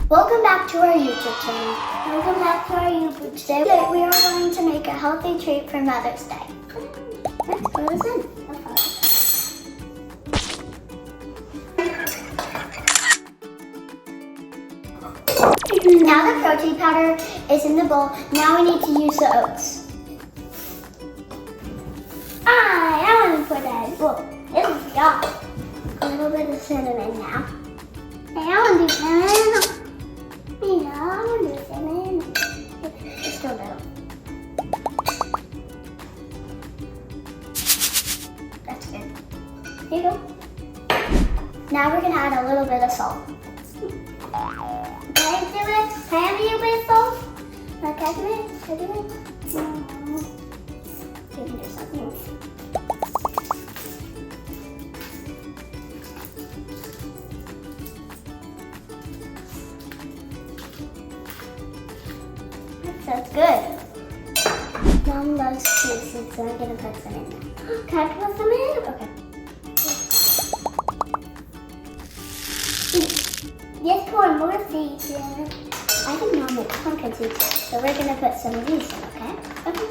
Welcome back to our YouTube channel. Welcome back to our YouTube. Today we are going to make a healthy treat for Mother's Day. Let's put this in. Now the protein powder is in the bowl. Now we need to use the oats. I want to put that. Whoa, this is yum. A little bit of cinnamon now. Hey, I want to do cinnamon. Yeah, I want to do cinnamon. Just a little. That's good. Here you go. Now we're going to add a little bit of salt. Can I do it? Can I have you with salt? Can I do it? Can I do it? No. You can do something. That's good. Mom loves cheese, so I'm gonna put some in there. Can I put some in? Okay. Just pour more seeds in. I think Mom makes pumpkin seeds, so we're gonna put some of these in, okay? Okay.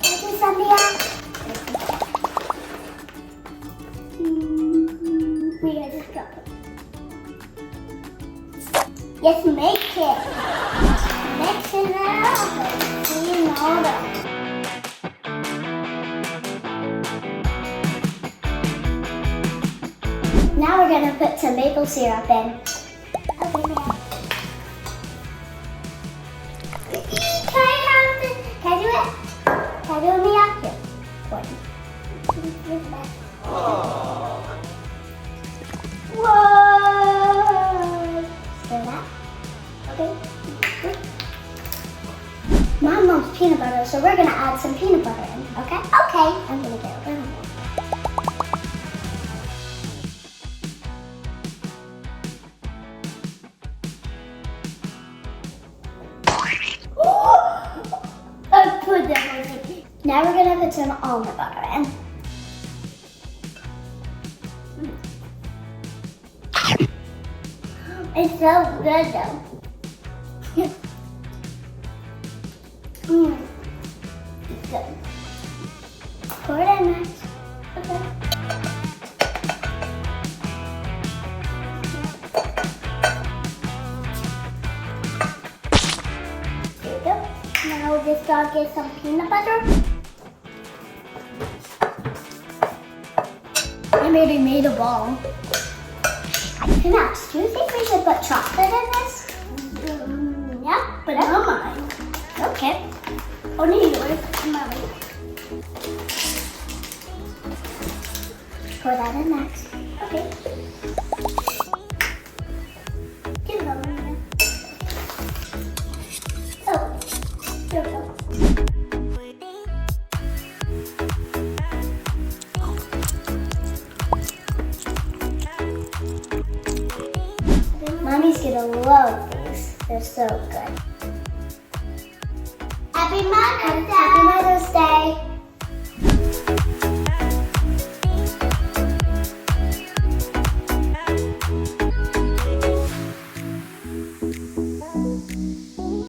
Can I do some here? We gotta just drop it. Yes, make it. Mix it up. You know that. Now we're gonna put some maple syrup in. Okay, now. Can I have this? Can I do it? Can I do it, Mia? Here. One. Whoa! Stir that. Okay. Mom loves peanut butter, so we're gonna add some peanut butter in. Okay? Okay. I'm gonna get over here. Now we're gonna put some almond butter in. It's so good though. It's good. Pour it in, Max. Okay. There we go. Now this dog gets some peanut butter. I maybe made a ball. Hey Max, do you think we should put chocolate in this? Yeah, but I don't mind. Okay. Only yours, Mommy. Pour that in, Max. Okay. Give it over here. Oh, here we go. Mommy's gonna love these. They're so good. Happy Mother's Day!